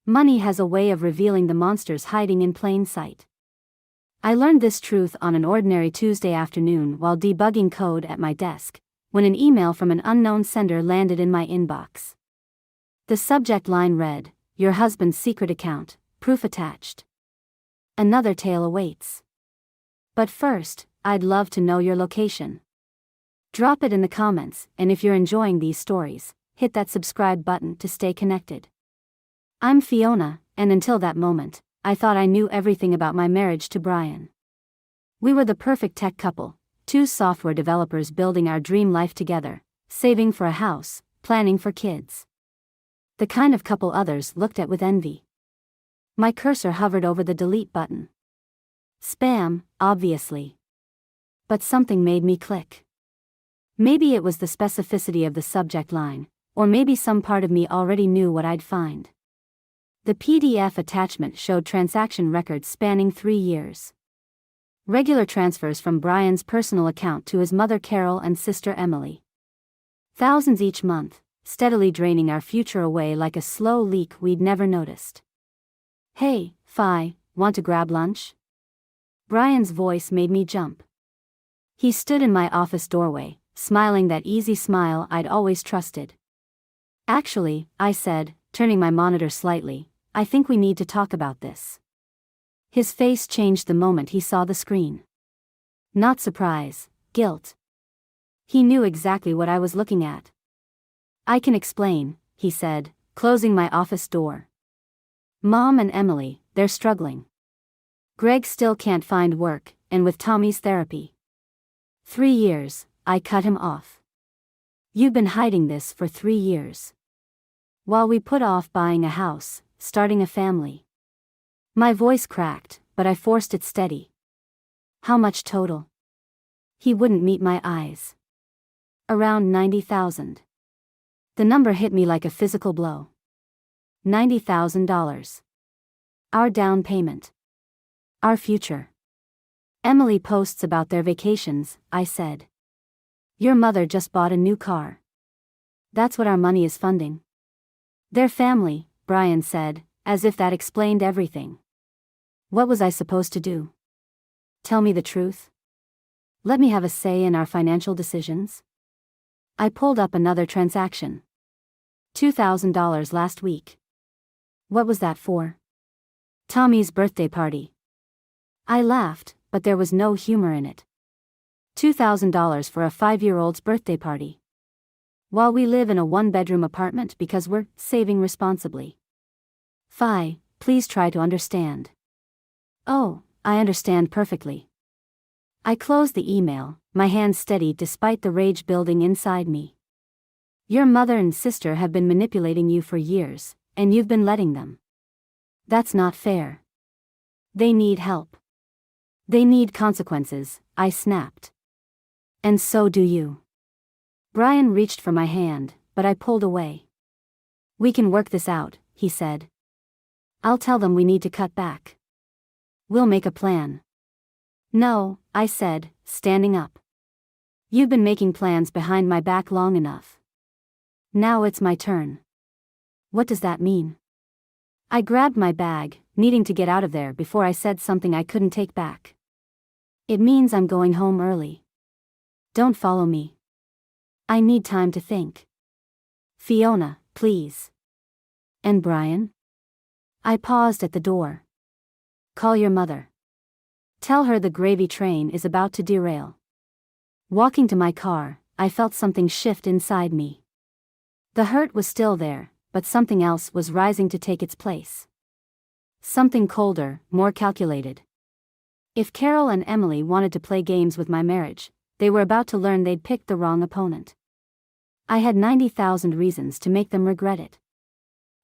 Money has a way of revealing the monsters hiding in plain sight. I learned this truth on an ordinary Tuesday afternoon while debugging code at my desk, when an email from an unknown sender landed in my inbox. The subject line read, "Your husband's secret account, proof attached. Another tale awaits. But first, I'd love to know your location." Drop it in the comments, and if you're enjoying these stories, hit that subscribe button to stay connected. I'm Fiona, and until that moment, I thought I knew everything about my marriage to Brian. We were the perfect tech couple, two software developers building our dream life together, saving for a house, planning for kids. The kind of couple others looked at with envy. My cursor hovered over the delete button. Spam, obviously. But something made me click. Maybe it was the specificity of the subject line, or maybe some part of me already knew what I'd find. The PDF attachment showed transaction records spanning 3 years. Regular transfers from Brian's personal account to his mother Carol and sister Emily. Thousands each month, steadily draining our future away like a slow leak we'd never noticed. "Hey, Fi, want to grab lunch?" Brian's voice made me jump. He stood in my office doorway, smiling that easy smile I'd always trusted. "Actually," I said, turning my monitor slightly, "I think we need to talk about this." His face changed the moment he saw the screen. Not surprise, guilt. He knew exactly what I was looking at. "I can explain," he said, closing my office door. "Mom and Emily, they're struggling. Greg still can't find work, and with Tommy's therapy. 3 years, I cut him off. You've been hiding this for 3 years. While we put off buying a house, starting a family." My voice cracked, but I forced it steady. "How much total?" He wouldn't meet my eyes. "Around 90,000. The number hit me like a physical blow. $90,000. Our down payment. Our future. Emily posts about their vacations," I said. "Your mother just bought a new car. That's what our money is funding." "Their family," Brian said, as if that explained everything. What was I supposed to do? Tell me the truth? Let me have a say in our financial decisions? I pulled up another transaction. $2,000 last week. What was that for? Tommy's birthday party. I laughed, but there was no humor in it. $2,000 for a 5-year-old's birthday party. While we live in a 1-bedroom apartment because we're saving responsibly. Fi, please try to understand. Oh, I understand perfectly. I closed the email, my hands steady despite the rage building inside me. Your mother and sister have been manipulating you for years, and you've been letting them. That's not fair. They need help. They need consequences, I snapped. And so do you. Brian reached for my hand, but I pulled away. We can work this out, he said. I'll tell them we need to cut back. We'll make a plan. No, I said, standing up. You've been making plans behind my back long enough. Now it's my turn. What does that mean? I grabbed my bag, needing to get out of there before I said something I couldn't take back. It means I'm going home early. Don't follow me. I need time to think. Fiona, please. And Brian? I paused at the door. Call your mother. Tell her the gravy train is about to derail. Walking to my car, I felt something shift inside me. The hurt was still there, but something else was rising to take its place. Something colder, more calculated. If Carol and Emily wanted to play games with my marriage, they were about to learn they'd picked the wrong opponent. I had 90,000 reasons to make them regret it.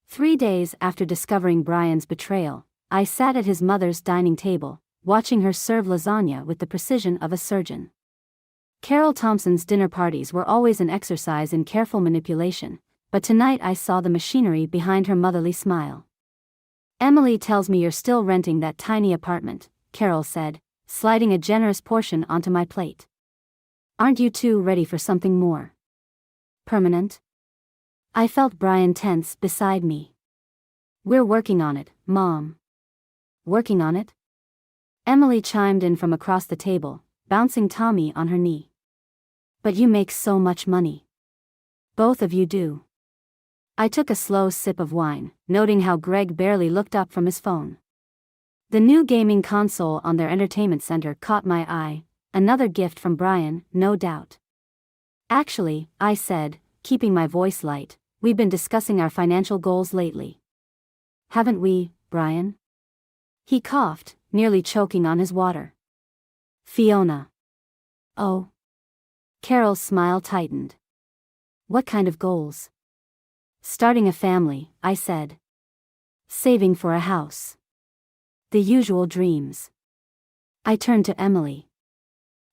3 days after discovering Brian's betrayal, I sat at his mother's dining table, watching her serve lasagna with the precision of a surgeon. Carol Thompson's dinner parties were always an exercise in careful manipulation, but tonight I saw the machinery behind her motherly smile. Emily tells me you're still renting that tiny apartment, Carol said, sliding a generous portion onto my plate. Aren't you two ready for something more permanent? I felt Brian tense beside me. We're working on it, Mom. Working on it? Emily chimed in from across the table, bouncing Tommy on her knee. But you make so much money. Both of you do. I took a slow sip of wine, noting how Greg barely looked up from his phone. The new gaming console on their entertainment center caught my eye, another gift from Brian, no doubt. Actually, I said, keeping my voice light, we've been discussing our financial goals lately. Haven't we, Brian? He coughed, nearly choking on his water. Fiona. Oh. Carol's smile tightened. What kind of goals? Starting a family, I said. Saving for a house. The usual dreams. I turned to Emily.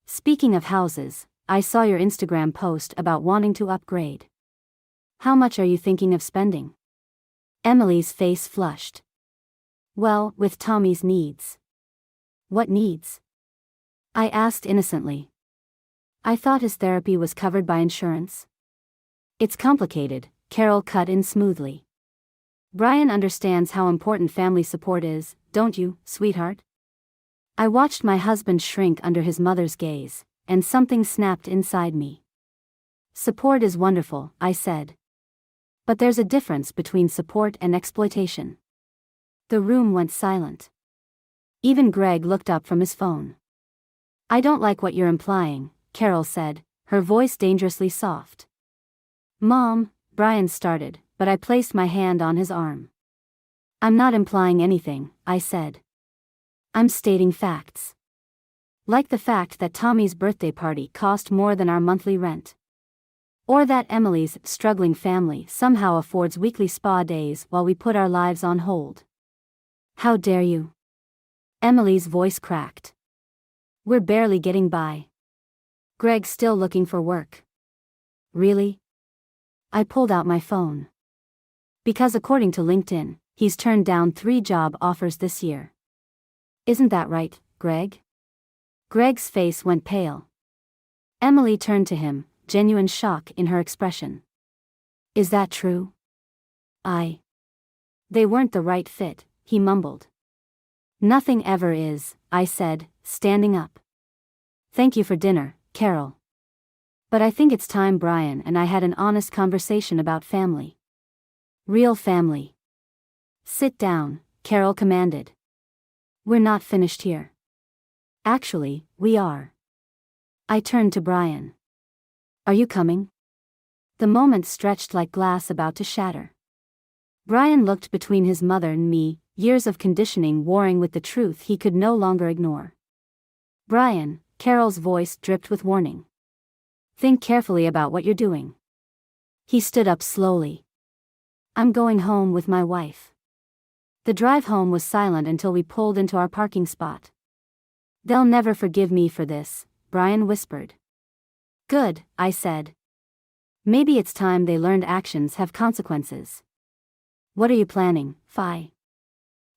Speaking of houses, I saw your Instagram post about wanting to upgrade. How much are you thinking of spending? Emily's face flushed. Well, with Tommy's needs. What needs? I asked innocently. I thought his therapy was covered by insurance. It's complicated, Carol cut in smoothly. Brian understands how important family support is, don't you, sweetheart? I watched my husband shrink under his mother's gaze, and something snapped inside me. Support is wonderful, I said. But there's a difference between support and exploitation. The room went silent. Even Greg looked up from his phone. I don't like what you're implying, Carol said, her voice dangerously soft. Mom, Brian started, but I placed my hand on his arm. I'm not implying anything, I said. I'm stating facts. Like the fact that Tommy's birthday party cost more than our monthly rent. Or that Emily's struggling family somehow affords weekly spa days while we put our lives on hold. How dare you? Emily's voice cracked. We're barely getting by. Greg's still looking for work. Really? I pulled out my phone. Because according to LinkedIn, he's turned down 3 job offers this year. Isn't that right, Greg? Greg's face went pale. Emily turned to him, genuine shock in her expression. Is that true? They weren't the right fit, he mumbled. Nothing ever is, I said, standing up. Thank you for dinner, Carol. But I think it's time Brian and I had an honest conversation about family. Real family. Sit down, Carol commanded. We're not finished here. Actually, we are. I turned to Brian. Are you coming? The moment stretched like glass about to shatter. Brian looked between his mother and me, years of conditioning warring with the truth he could no longer ignore. Brian, Carol's voice dripped with warning. Think carefully about what you're doing. He stood up slowly. I'm going home with my wife. The drive home was silent until we pulled into our parking spot. They'll never forgive me for this, Brian whispered. Good, I said. Maybe it's time they learned actions have consequences. What are you planning, Fi?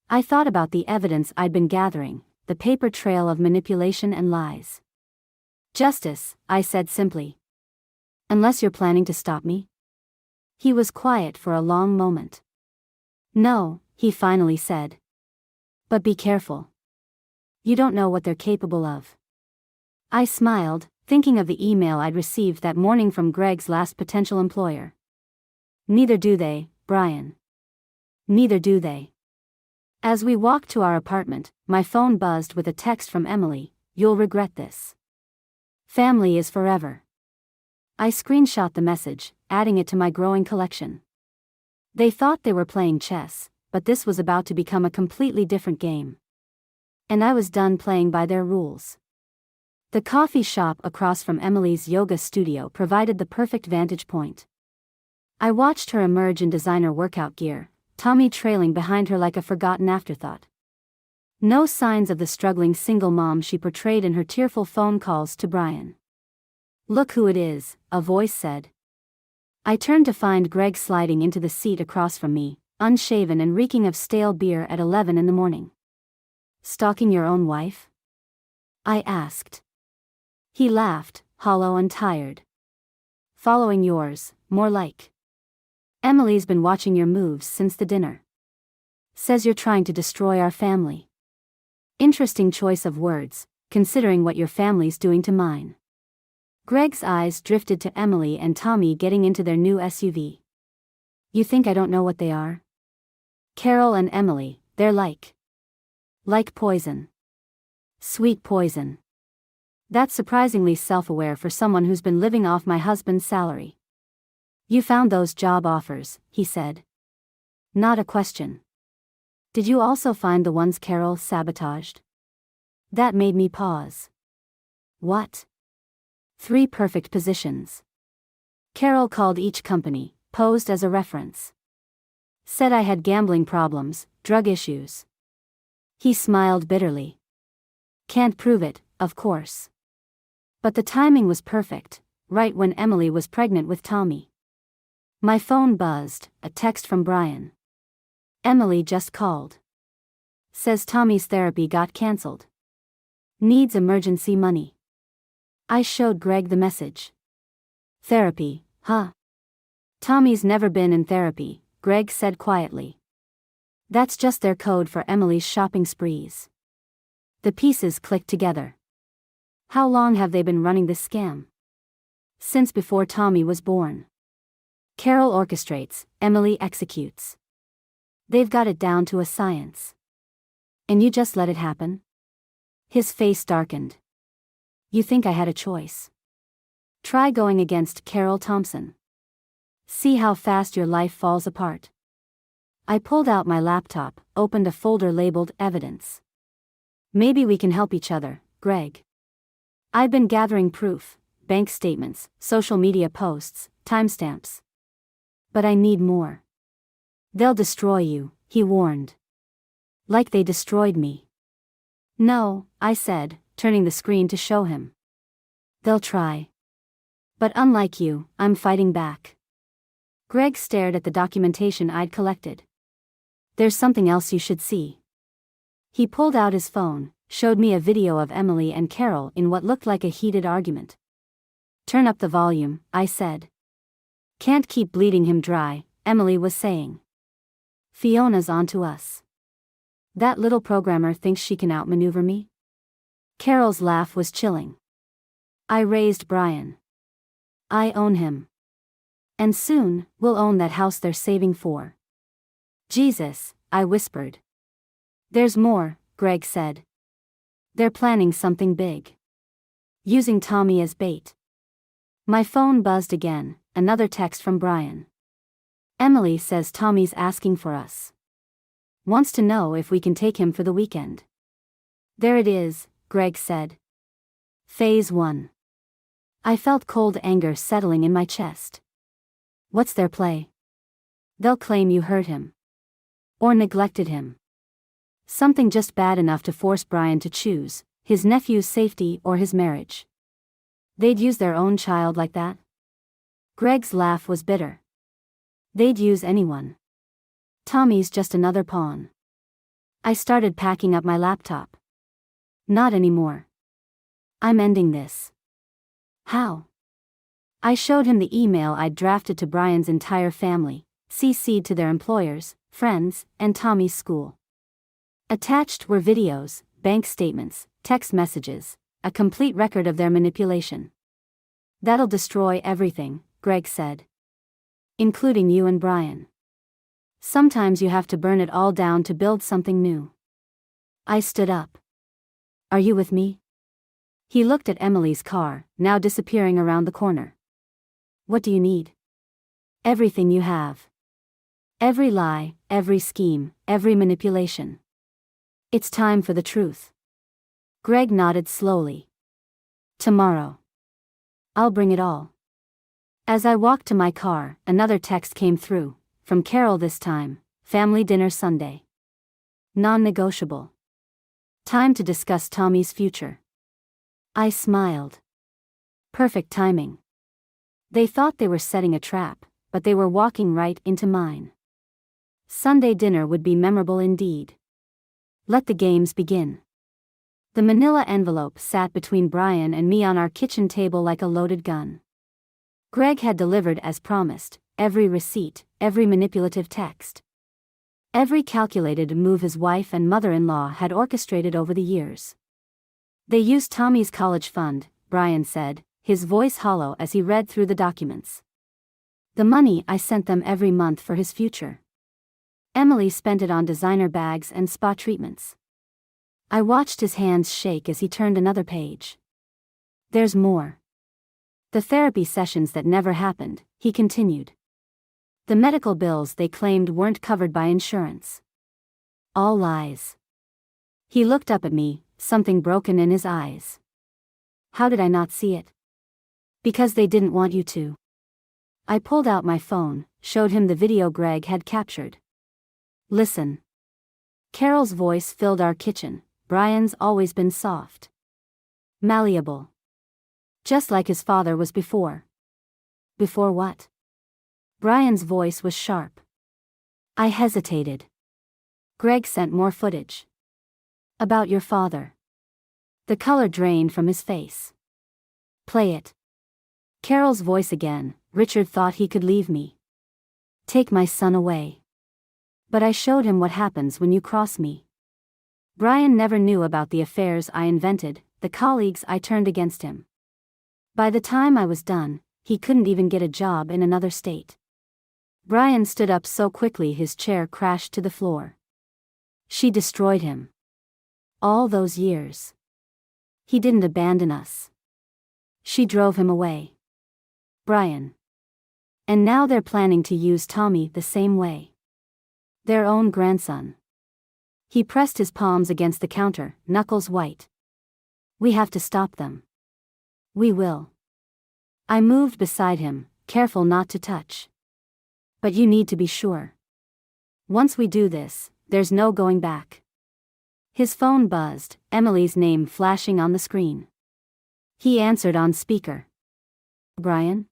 I thought about the evidence I'd been gathering, the paper trail of manipulation and lies. Justice, I said simply. Unless you're planning to stop me? He was quiet for a long moment. No, he finally said. But be careful. You don't know what they're capable of. I smiled, thinking of the email I'd received that morning from Greg's last potential employer. Neither do they, Brian. Neither do they. As we walked to our apartment, my phone buzzed with a text from Emily, "You'll regret this. Family is forever." I screenshot the message, adding it to my growing collection. They thought they were playing chess, but this was about to become a completely different game. And I was done playing by their rules. The coffee shop across from Emily's yoga studio provided the perfect vantage point. I watched her emerge in designer workout gear, Tommy trailing behind her like a forgotten afterthought. No signs of the struggling single mom she portrayed in her tearful phone calls to Brian. Look who it is, a voice said. I turned to find Greg sliding into the seat across from me, unshaven and reeking of stale beer at 11 in the morning. Stalking your own wife? I asked. He laughed, hollow and tired. Following yours, more like. Emily's been watching your moves since the dinner. Says you're trying to destroy our family. Interesting choice of words, considering what your family's doing to mine. Greg's eyes drifted to Emily and Tommy getting into their new SUV. You think I don't know what they are? Carol and Emily, they're like poison. Sweet poison. That's surprisingly self-aware for someone who's been living off my husband's salary. You found those job offers, he said. Not a question. Did you also find the ones Carol sabotaged? That made me pause. What? 3 perfect positions. Carol called each company, posed as a reference. Said I had gambling problems, drug issues. He smiled bitterly. Can't prove it, of course. But the timing was perfect, right when Emily was pregnant with Tommy. My phone buzzed, a text from Brian. Emily just called. Says Tommy's therapy got cancelled. Needs emergency money. I showed Greg the message. Therapy, huh? Tommy's never been in therapy, Greg said quietly. That's just their code for Emily's shopping sprees. The pieces clicked together. How long have they been running this scam? Since before Tommy was born. Carol orchestrates, Emily executes. They've got it down to a science. And you just let it happen? His face darkened. You think I had a choice? Try going against Carol Thompson. See how fast your life falls apart. I pulled out my laptop, opened a folder labeled Evidence. Maybe we can help each other, Greg. I've been gathering proof, bank statements, social media posts, timestamps. But I need more. They'll destroy you, he warned. Like they destroyed me. No, I said, turning the screen to show him. They'll try. But unlike you, I'm fighting back. Greg stared at the documentation I'd collected. There's something else you should see. He pulled out his phone, showed me a video of Emily and Carol in what looked like a heated argument. Turn up the volume, I said. Can't keep bleeding him dry, Emily was saying. Fiona's onto us. That little programmer thinks she can outmaneuver me? Carol's laugh was chilling. I raised Brian. I own him. And soon, we'll own that house they're saving for. Jesus, I whispered. There's more, Greg said. They're planning something big. Using Tommy as bait. My phone buzzed again, another text from Brian. Emily says Tommy's asking for us. Wants to know if we can take him for the weekend. There it is, Greg said. Phase 1. I felt cold anger settling in my chest. What's their play? They'll claim you hurt him. Or neglected him. Something just bad enough to force Brian to choose, his nephew's safety or his marriage. They'd use their own child like that? Greg's laugh was bitter. They'd use anyone. Tommy's just another pawn. I started packing up my laptop. Not anymore. I'm ending this. How? I showed him the email I'd drafted to Brian's entire family, CC'd to their employers, friends, and Tommy's school. Attached were videos, bank statements, text messages, a complete record of their manipulation. That'll destroy everything, Greg said. Including you and Brian. Sometimes you have to burn it all down to build something new. I stood up. Are you with me? He looked at Emily's car, now disappearing around the corner. What do you need? Everything you have. Every lie, every scheme, every manipulation. It's time for the truth. Greg nodded slowly. Tomorrow. I'll bring it all. As I walked to my car, another text came through, from Carol this time, family dinner Sunday. Non-negotiable. Time to discuss Tommy's future. I smiled. Perfect timing. They thought they were setting a trap, but they were walking right into mine. Sunday dinner would be memorable indeed. Let the games begin. The manila envelope sat between Brian and me on our kitchen table like a loaded gun. Greg had delivered as promised, every receipt, every manipulative text. Every calculated move his wife and mother-in-law had orchestrated over the years. They used Tommy's college fund, Brian said, his voice hollow as he read through the documents. The money I sent them every month for his future. Emily spent it on designer bags and spa treatments. I watched his hands shake as he turned another page. There's more. The therapy sessions that never happened, he continued. The medical bills they claimed weren't covered by insurance. All lies. He looked up at me, something broken in his eyes. How did I not see it? Because they didn't want you to. I pulled out my phone, showed him the video Greg had captured. Listen. Carol's voice filled our kitchen. Brian's always been soft. Malleable. Just like his father was before. Before what? Brian's voice was sharp. I hesitated. Greg sent more footage. About your father. The color drained from his face. Play it. Carol's voice again. Richard thought he could leave me. Take my son away. But I showed him what happens when you cross me. Brian never knew about the affairs I invented, the colleagues I turned against him. By the time I was done, he couldn't even get a job in another state. Brian stood up so quickly his chair crashed to the floor. She destroyed him. All those years. He didn't abandon us. She drove him away. Brian. And now they're planning to use Tommy the same way. Their own grandson. He pressed his palms against the counter, knuckles white. We have to stop them. We will. I moved beside him, careful not to touch. But you need to be sure. Once we do this, there's no going back. His phone buzzed, Emily's name flashing on the screen. He answered on speaker. Brian?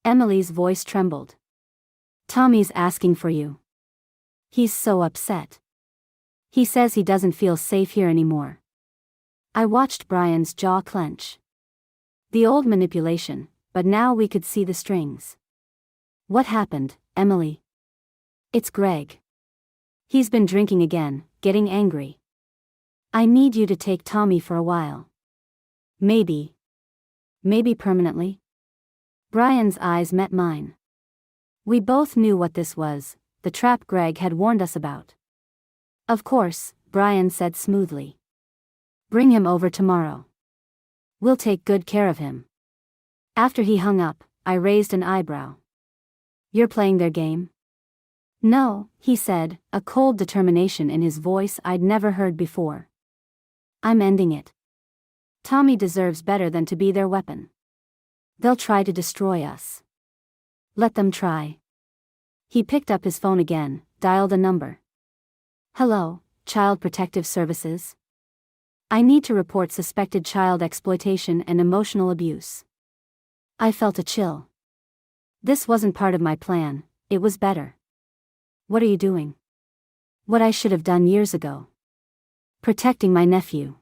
Emily's voice trembled. Tommy's asking for you. He's so upset. He says he doesn't feel safe here anymore. I watched Brian's jaw clench. The old manipulation, but now we could see the strings. What happened, Emily? It's Greg. He's been drinking again, getting angry. I need you to take Tommy for a while. Maybe. Maybe permanently? Brian's eyes met mine. We both knew what this was, the trap Greg had warned us about. Of course, Brian said smoothly. Bring him over tomorrow. We'll take good care of him. After he hung up, I raised an eyebrow. You're playing their game? No, he said, a cold determination in his voice I'd never heard before. I'm ending it. Tommy deserves better than to be their weapon. They'll try to destroy us. Let them try. He picked up his phone again, dialed a number. Hello, Child Protective Services. I need to report suspected child exploitation and emotional abuse. I felt a chill. This wasn't part of my plan, it was better. What are you doing? What I should have done years ago. Protecting my nephew.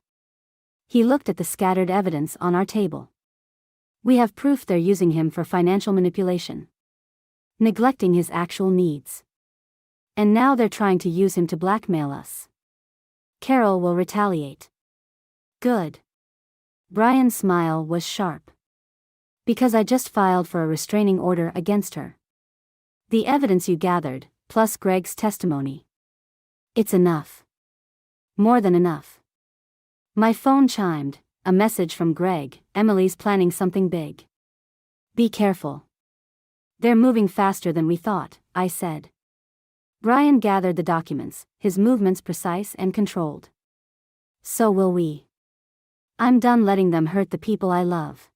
He looked at the scattered evidence on our table. We have proof they're using him for financial manipulation. Neglecting his actual needs. And now they're trying to use him to blackmail us. Carol will retaliate. Good. Brian's smile was sharp. Because I just filed for a restraining order against her. The evidence you gathered, plus Greg's testimony. It's enough. More than enough. My phone chimed, a message from Greg, Emily's planning something big. Be careful. They're moving faster than we thought, I said. Brian gathered the documents, his movements precise and controlled. So will we. I'm done letting them hurt the people I love.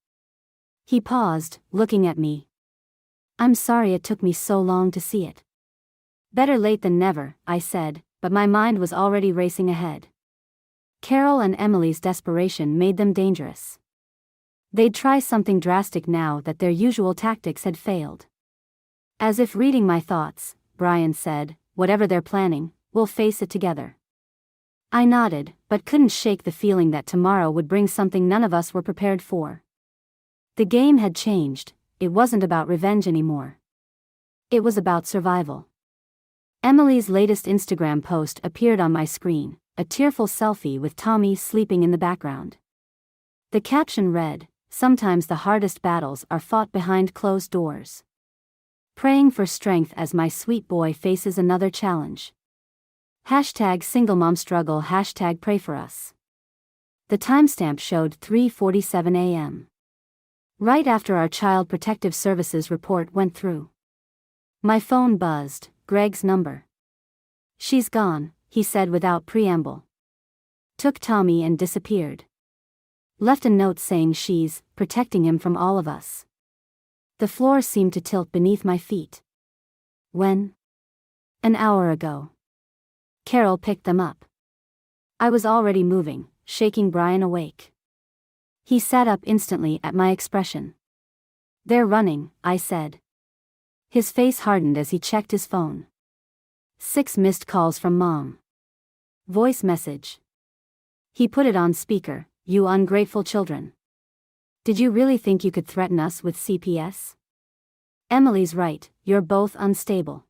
He paused, looking at me. I'm sorry it took me so long to see it. Better late than never, I said, but my mind was already racing ahead. Carol and Emily's desperation made them dangerous. They'd try something drastic now that their usual tactics had failed. As if reading my thoughts, Brian said, whatever they're planning, we'll face it together. I nodded, but couldn't shake the feeling that tomorrow would bring something none of us were prepared for. The game had changed, it wasn't about revenge anymore. It was about survival. Emily's latest Instagram post appeared on my screen, a tearful selfie with Tommy sleeping in the background. The caption read, "Sometimes the hardest battles are fought behind closed doors. Praying for strength as my sweet boy faces another challenge. Hashtag single mom struggle, hashtag pray for us." The timestamp showed 3:47 a.m. Right after our Child Protective Services report went through. My phone buzzed, Greg's number. "She's gone," he said without preamble. "Took Tommy and disappeared. Left a note saying she's protecting him from all of us." The floor seemed to tilt beneath my feet. When? An hour ago. Carol picked them up. I was already moving, shaking Brian awake. He sat up instantly at my expression. "They're running," I said. His face hardened as he checked his phone. 6 missed calls from Mom. Voice message. He put it on speaker. "You ungrateful children. Did you really think you could threaten us with CPS? Emily's right, you're both unstable.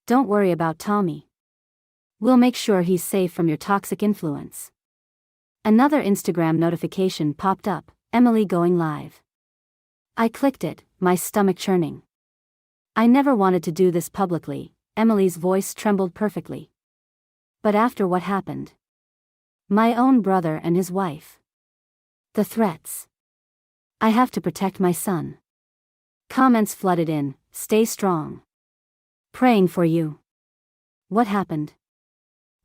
Don't worry about Tommy. We'll make sure he's safe from your toxic influence." Another Instagram notification popped up, Emily going live. I clicked it, my stomach churning. I never wanted to do this publicly, Emily's voice trembled perfectly. But after what happened? My own brother and his wife. The threats. I have to protect my son. Comments flooded in, "Stay strong. Praying for you." What happened?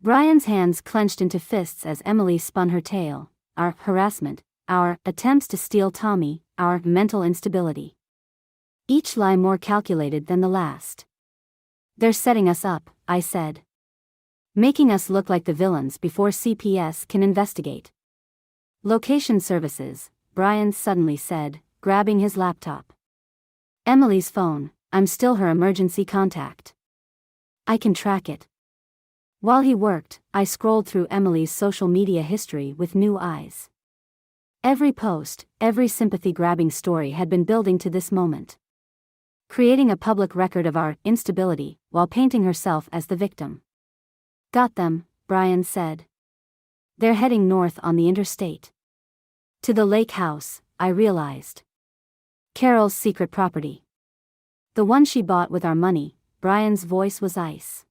Brian's hands clenched into fists as Emily spun her tale. Our harassment, our attempts to steal Tommy, our mental instability. Each lie more calculated than the last. "They're setting us up," I said. "Making us look like the villains before CPS can investigate." "Location services," Brian suddenly said, grabbing his laptop. "Emily's phone, I'm still her emergency contact. I can track it." While he worked, I scrolled through Emily's social media history with new eyes. Every post, every sympathy-grabbing story had been building to this moment. Creating a public record of our instability, while painting herself as the victim. "Got them," Brian said. "They're heading north on the interstate. To the lake house," I realized. Carol's secret property. The one she bought with our money. Brian's voice was ice.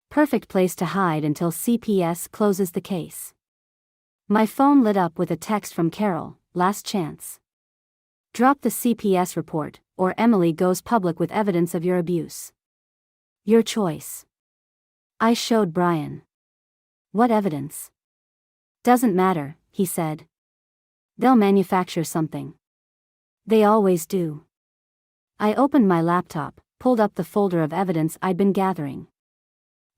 "Perfect place to hide until CPS closes the case." My phone lit up with a text from Carol, "Last chance. Drop the CPS report, or Emily goes public with evidence of your abuse. Your choice." I showed Brian. "What evidence?" "Doesn't matter," he said. "They'll manufacture something. They always do." I opened my laptop, pulled up the folder of evidence I'd been gathering.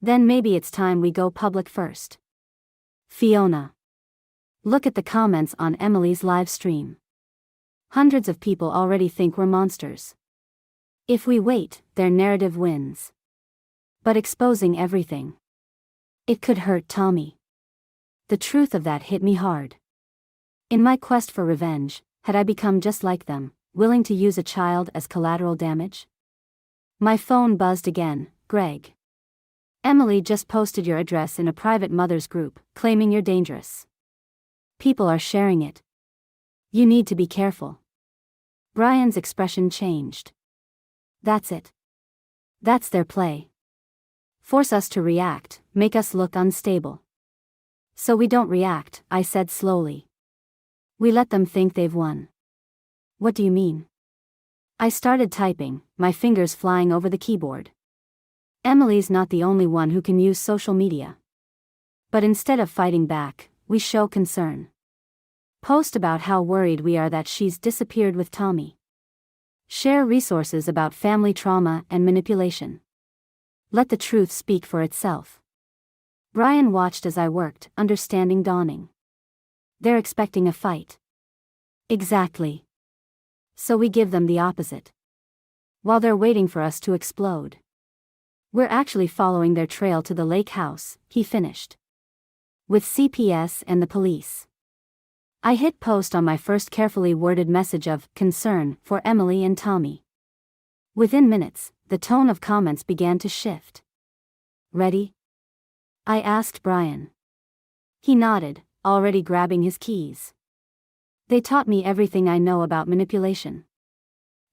"Then maybe it's time we go public first." Fiona. Look at the comments on Emily's live stream. Hundreds of people already think we're monsters. If we wait, their narrative wins. But exposing everything. It could hurt Tommy. The truth of that hit me hard. In my quest for revenge, had I become just like them, willing to use a child as collateral damage? My phone buzzed again. "Greg. Emily just posted your address in a private mother's group, claiming you're dangerous. People are sharing it. You need to be careful." Brian's expression changed. "That's it. That's their play. Force us to react, make us look unstable. So we don't react," I said slowly. "We let them think they've won." "What do you mean?" I started typing, my fingers flying over the keyboard. Emily's not the only one who can use social media. But instead of fighting back, we show concern. Post about how worried we are that she's disappeared with Tommy. Share resources about family trauma and manipulation. Let the truth speak for itself. Brian watched as I worked, understanding dawning. They're expecting a fight. Exactly. So we give them the opposite. While they're waiting for us to explode. We're actually following their trail to the lake house, he finished. With CPS and the police. I hit post on my first carefully worded message of concern for Emily and Tommy. Within minutes, the tone of comments began to shift. Ready? I asked Brian. He nodded, already grabbing his keys. They taught me everything I know about manipulation.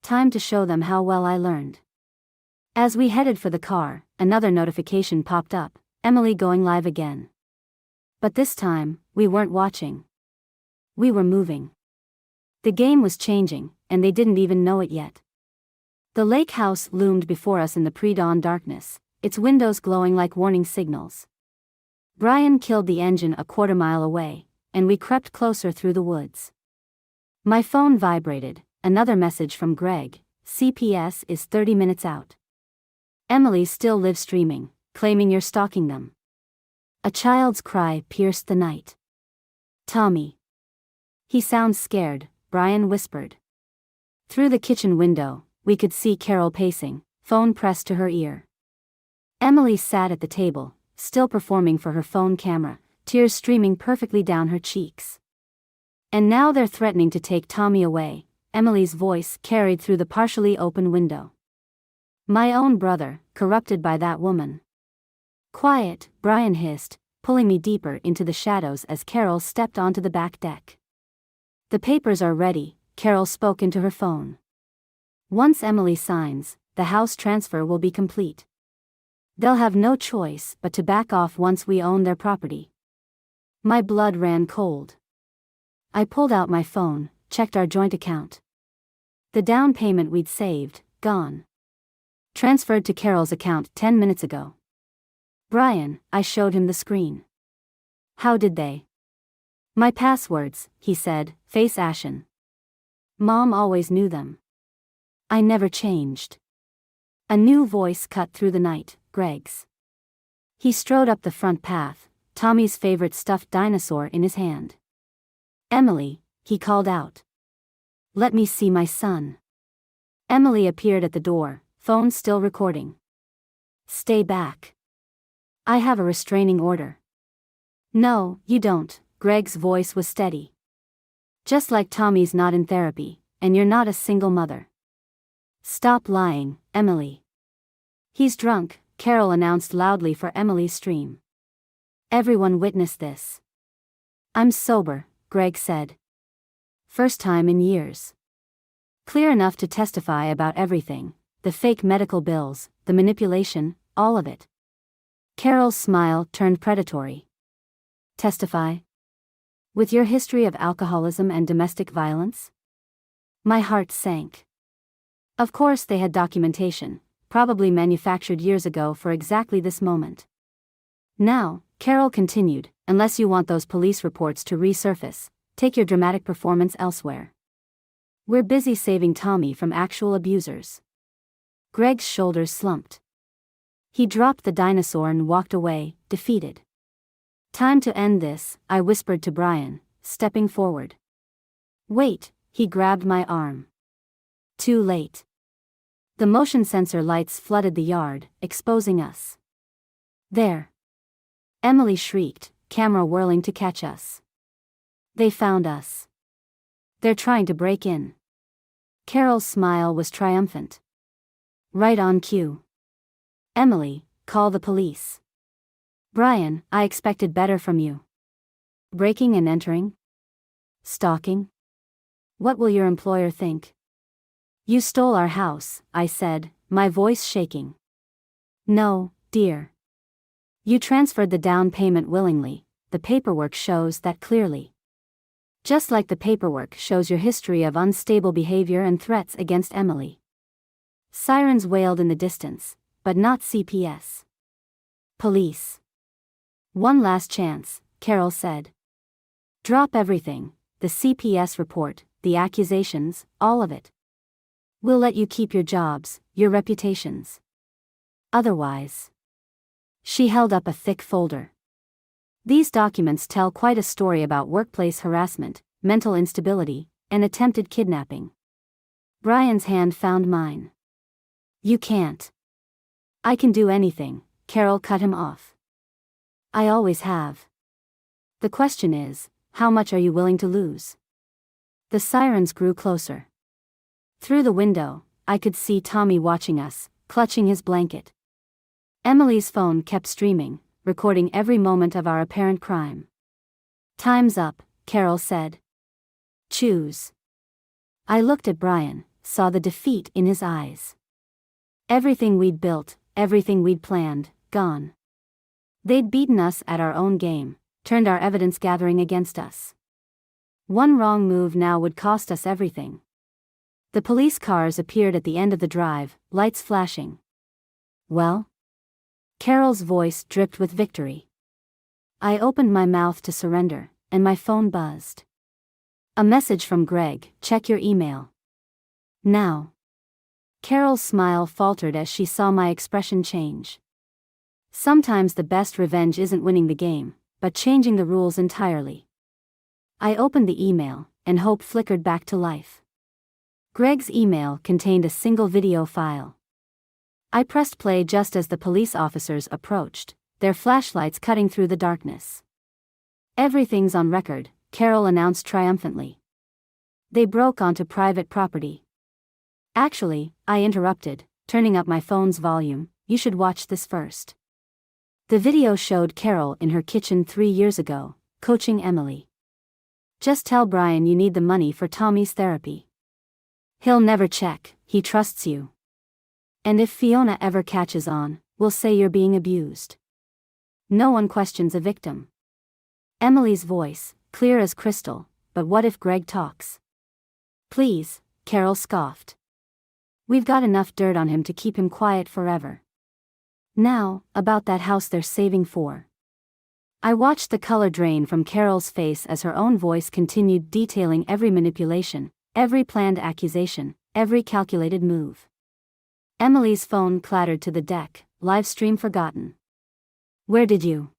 Time to show them how well I learned. As we headed for the car, another notification popped up, Emily going live again. But this time, we weren't watching. We were moving. The game was changing, and they didn't even know it yet. The lake house loomed before us in the pre-dawn darkness, its windows glowing like warning signals. Brian killed the engine a quarter-mile away, and we crept closer through the woods. My phone vibrated, another message from Greg, CPS is 30 minutes out. Emily still lives streaming, claiming you're stalking them. A child's cry pierced the night. Tommy. He sounds scared, Brian whispered. Through the kitchen window, we could see Carol pacing, phone pressed to her ear. Emily sat at the table, still performing for her phone camera, tears streaming perfectly down her cheeks. And now they're threatening to take Tommy away, Emily's voice carried through the partially open window. My own brother, corrupted by that woman. Quiet, Brian hissed, pulling me deeper into the shadows as Carol stepped onto the back deck. The papers are ready, Carol spoke into her phone. Once Emily signs, the house transfer will be complete. They'll have no choice but to back off once we own their property. My blood ran cold. I pulled out my phone, checked our joint account. The down payment we'd saved, gone. Transferred to Carol's account 10 minutes ago. Brian, I showed him the screen. How did they? My passwords, he said, face ashen. Mom always knew them. I never changed. A new voice cut through the night, Greg's. He strode up the front path, Tommy's favorite stuffed dinosaur in his hand. Emily, he called out. Let me see my son. Emily appeared at the door, phone still recording. Stay back. I have a restraining order. No, you don't, Greg's voice was steady. Just like Tommy's not in therapy, and you're not a single mother. Stop lying, Emily. He's drunk, Carol announced loudly for Emily's stream. Everyone witnessed this. I'm sober, Greg said. First time in years. Clear enough to testify about everything, the fake medical bills, the manipulation, all of it. Carol's smile turned predatory. Testify? With your history of alcoholism and domestic violence? My heart sank. Of course they had documentation, probably manufactured years ago for exactly this moment. Now, Carol continued, unless you want those police reports to resurface, take your dramatic performance elsewhere. We're busy saving Tommy from actual abusers. Greg's shoulders slumped. He dropped the dinosaur and walked away, defeated. Time to end this, I whispered to Brian, stepping forward. Wait, he grabbed my arm. Too late. The motion sensor lights flooded the yard, exposing us. There. Emily shrieked, camera whirling to catch us. They found us. They're trying to break in. Carol's smile was triumphant. Right on cue. Emily, call the police. Brian, I expected better from you. Breaking and entering? Stalking? What will your employer think? You stole our house, I said, my voice shaking. No, dear. You transferred the down payment willingly, the paperwork shows that clearly. Just like the paperwork shows your history of unstable behavior and threats against Emily. Sirens wailed in the distance, but not CPS. Police. One last chance, Carol said. Drop everything, the CPS report, the accusations, all of it. We'll let you keep your jobs, your reputations. Otherwise. She held up a thick folder. These documents tell quite a story about workplace harassment, mental instability, and attempted kidnapping. Brian's hand found mine. You can't. I can do anything, Carol cut him off. I always have. The question is, how much are you willing to lose? The sirens grew closer. Through the window, I could see Tommy watching us, clutching his blanket. Emily's phone kept streaming, recording every moment of our apparent crime. "Time's up," Carol said. "Choose." I looked at Brian, saw the defeat in his eyes. Everything we'd built, everything we'd planned, gone. They'd beaten us at our own game, turned our evidence gathering against us. One wrong move now would cost us everything. The police cars appeared at the end of the drive, lights flashing. "Well?" Carol's voice dripped with victory. I opened my mouth to surrender, and my phone buzzed. "A message from Greg, check your email. Now." Carol's smile faltered as she saw my expression change. Sometimes the best revenge isn't winning the game, but changing the rules entirely. I opened the email, and hope flickered back to life. Greg's email contained a single video file. I pressed play just as the police officers approached, their flashlights cutting through the darkness. "Everything's on record," Carol announced triumphantly. "They broke onto private property." "Actually," I interrupted, turning up my phone's volume, "you should watch this first." The video showed Carol in her kitchen 3 years ago, coaching Emily. "Just tell Brian you need the money for Tommy's therapy. He'll never check, he trusts you. And if Fiona ever catches on, we'll say you're being abused. No one questions a victim." Emily's voice, clear as crystal, "But what if Greg talks?" "Please," Carol scoffed. "We've got enough dirt on him to keep him quiet forever. Now, about that house they're saving for." I watched the color drain from Carol's face as her own voice continued detailing every manipulation, every planned accusation, every calculated move. Emily's phone clattered to the deck, live stream forgotten. "Where did you?"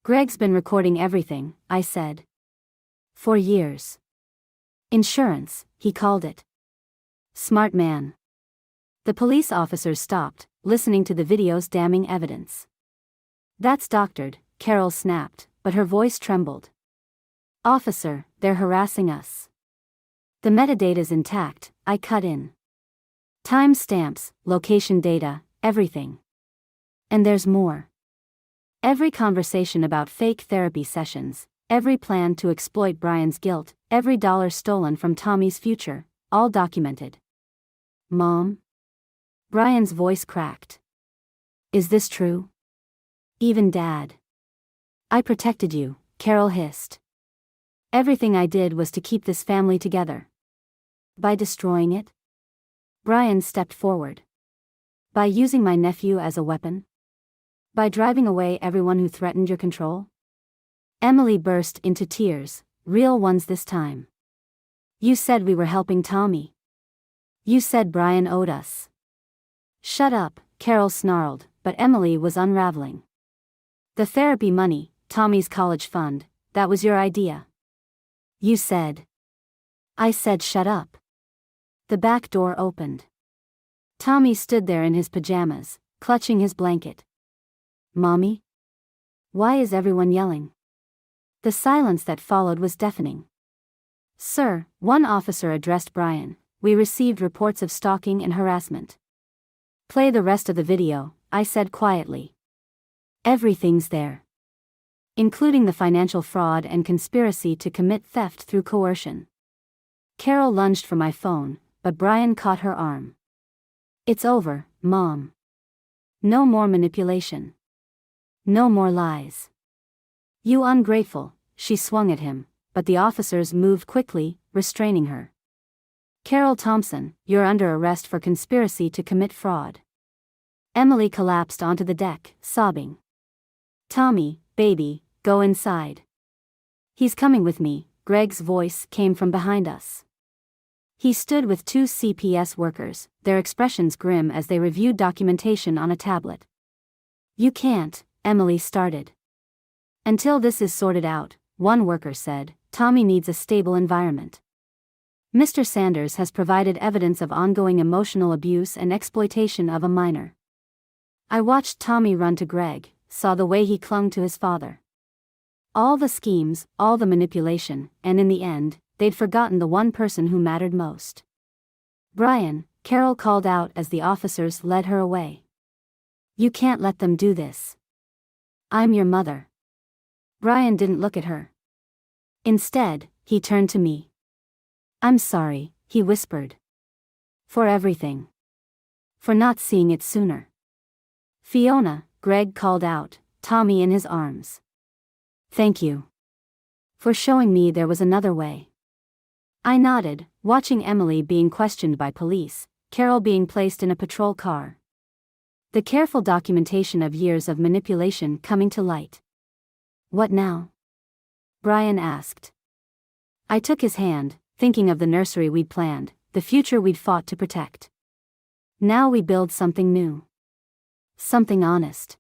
"Greg's been recording everything," I said. "For years. Insurance, he called it. Smart man." The police officers stopped, listening to the video's damning evidence. "That's doctored," Carol snapped, but her voice trembled. "Officer, they're harassing us." "The metadata's intact," I cut in. "Time stamps, location data, everything. And there's more. Every conversation about fake therapy sessions, every plan to exploit Brian's guilt, every dollar stolen from Tommy's future, all documented." "Mom?" Brian's voice cracked. "Is this true? Even Dad?" "I protected you," Carol hissed. "Everything I did was to keep this family together." "By destroying it?" Brian stepped forward. "By using my nephew as a weapon? By driving away everyone who threatened your control?" Emily burst into tears, real ones this time. "You said we were helping Tommy. You said Brian owed us." "Shut up," Carol snarled, but Emily was unraveling. "The therapy money, Tommy's college fund, that was your idea. You said." I said shut up. The back door opened. Tommy stood there in his pajamas, clutching his blanket. "Mommy? Why is everyone yelling?" The silence that followed was deafening. "Sir," one officer addressed Brian, "we received reports of stalking and harassment." "Play the rest of the video," I said quietly. "Everything's there. Including the financial fraud and conspiracy to commit theft through coercion." Carol lunged for my phone, but Brian caught her arm. "It's over, Mom. No more manipulation. No more lies. You ungrateful," she swung at him, but the officers moved quickly, restraining her. "Carol Thompson, you're under arrest for conspiracy to commit fraud." Emily collapsed onto the deck, sobbing. "Tommy, baby, go inside. He's coming with me," Greg's voice came from behind us. He stood with 2 CPS workers, their expressions grim as they reviewed documentation on a tablet. "You can't," Emily started. "Until this is sorted out," one worker said. "Tommy needs a stable environment. Mr. Sanders has provided evidence of ongoing emotional abuse and exploitation of a minor." I watched Tommy run to Greg, saw the way he clung to his father. All the schemes, all the manipulation, and in the end, they'd forgotten the one person who mattered most. "Brian," Carol called out as the officers led her away. You can't let them do this. I'm your mother. Brian didn't look at her. Instead, he turned to me. I'm sorry, he whispered. For everything. For not seeing it sooner. Fiona, Greg called out, Tommy in his arms. Thank you. For showing me there was another way. I nodded, watching Emily being questioned by police, Carol being placed in a patrol car. The careful documentation of years of manipulation coming to light. What now? Brian asked. I took his hand, thinking of the nursery we'd planned, the future we'd fought to protect. Now we build something new. Something honest.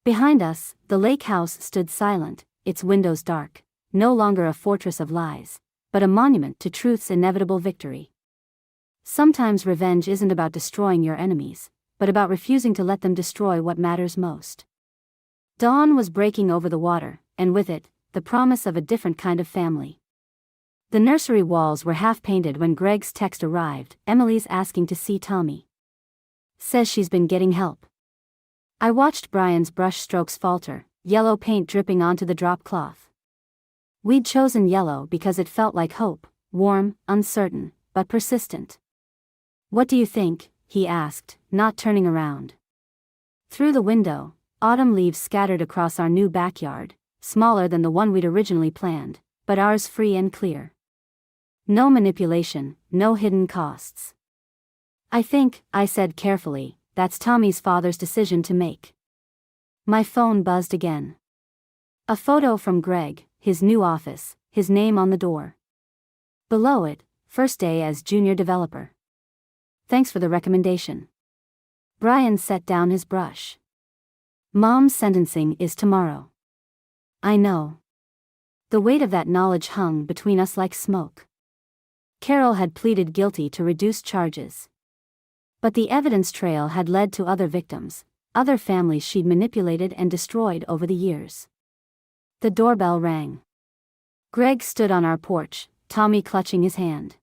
Behind us, the lake house stood silent, its windows dark, no longer a fortress of lies, but a monument to truth's inevitable victory. Sometimes revenge isn't about destroying your enemies, but about refusing to let them destroy what matters most. Dawn was breaking over the water, and with it, the promise of a different kind of family. The nursery walls were half-painted when Greg's text arrived, Emily's asking to see Tommy. Says she's been getting help. I watched Brian's brush strokes falter, yellow paint dripping onto the drop cloth. We'd chosen yellow because it felt like hope, warm, uncertain, but persistent. What do you think? He asked, not turning around. Through the window, autumn leaves scattered across our new backyard, smaller than the one we'd originally planned, but ours free and clear. No manipulation, no hidden costs. I think, I said carefully, that's Tommy's father's decision to make. My phone buzzed again. A photo from Greg, his new office, his name on the door. Below it, first day as junior developer. Thanks for the recommendation. Brian set down his brush. Mom's sentencing is tomorrow. I know. The weight of that knowledge hung between us like smoke. Carol had pleaded guilty to reduced charges. But the evidence trail had led to other victims, other families she'd manipulated and destroyed over the years. The doorbell rang. Greg stood on our porch, Tommy clutching his hand.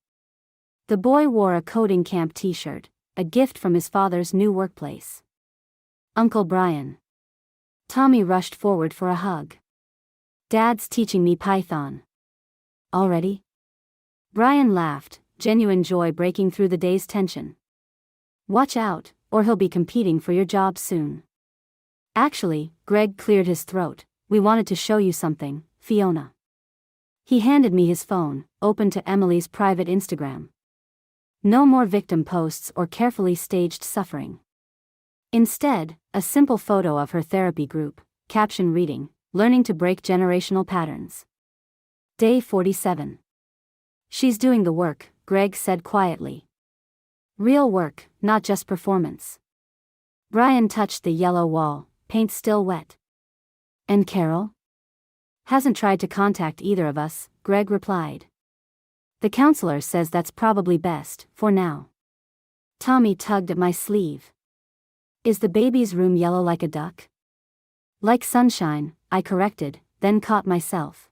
The boy wore a coding camp t-shirt, a gift from his father's new workplace. Uncle Brian. Tommy rushed forward for a hug. Dad's teaching me Python. Already? Brian laughed, genuine joy breaking through the day's tension. Watch out, or he'll be competing for your job soon. Actually, Greg cleared his throat, we wanted to show you something, Fiona. He handed me his phone, open to Emily's private Instagram. No more victim posts or carefully staged suffering. Instead, a simple photo of her therapy group, caption reading, learning to break generational patterns. Day 47. She's doing the work, Greg said quietly. Real work, not just performance. Brian touched the yellow wall, paint still wet. And Carol? Hasn't tried to contact either of us, Greg replied. The counselor says that's probably best, for now. Tommy tugged at my sleeve. Is the baby's room yellow like a duck? Like sunshine, I corrected, then caught myself.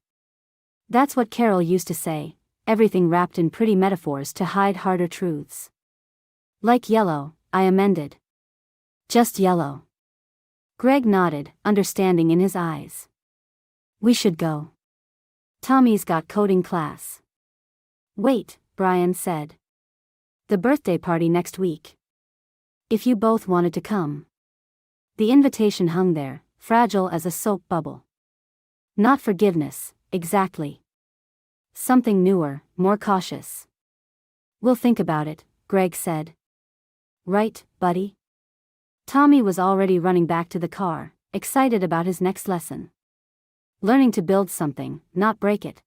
That's what Carol used to say, everything wrapped in pretty metaphors to hide harder truths. Like yellow, I amended. Just yellow. Greg nodded, understanding in his eyes. We should go. Tommy's got coding class. Wait, Brian said. The birthday party next week. If you both wanted to come. The invitation hung there, fragile as a soap bubble. Not forgiveness, exactly. Something newer, more cautious. We'll think about it, Greg said. Right, buddy? Tommy was already running back to the car, excited about his next lesson. Learning to build something, not break it.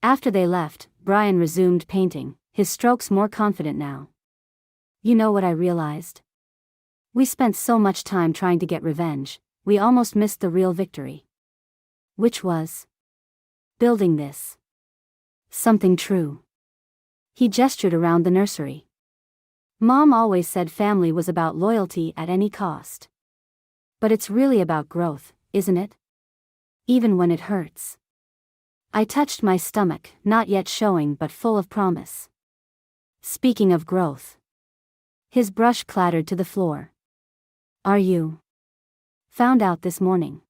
After they left, Brian resumed painting, his strokes more confident now. You know what I realized? We spent so much time trying to get revenge, we almost missed the real victory. Which was? Building this. Something true. He gestured around the nursery. Mom always said family was about loyalty at any cost. But it's really about growth, isn't it? Even when it hurts. I touched my stomach, not yet showing but full of promise. Speaking of growth. His brush clattered to the floor. Are you? Found out this morning.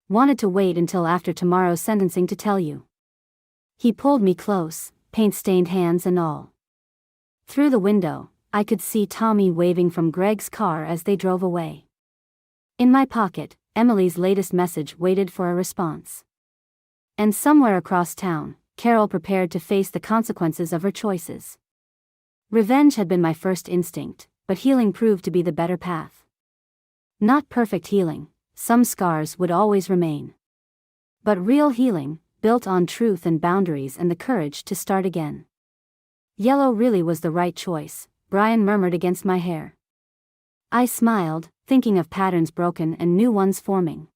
Wanted to wait until after tomorrow's sentencing to tell you. He pulled me close, paint-stained hands and all. Through the window, I could see Tommy waving from Greg's car as they drove away. In my pocket, Emily's latest message waited for a response. And somewhere across town, Carol prepared to face the consequences of her choices. Revenge had been my first instinct, but healing proved to be the better path. Not perfect healing, some scars would always remain. But real healing, built on truth and boundaries and the courage to start again. Yellow really was the right choice, Brian murmured against my hair. I smiled, thinking of patterns broken and new ones forming.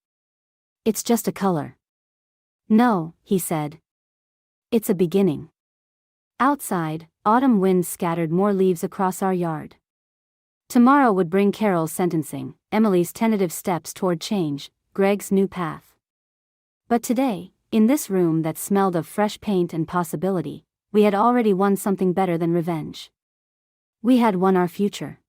It's just a color. No, he said. It's a beginning. Outside, autumn winds scattered more leaves across our yard. Tomorrow would bring Carol's sentencing, Emily's tentative steps toward change, Greg's new path. But today, in this room that smelled of fresh paint and possibility, we had already won something better than revenge. We had won our future.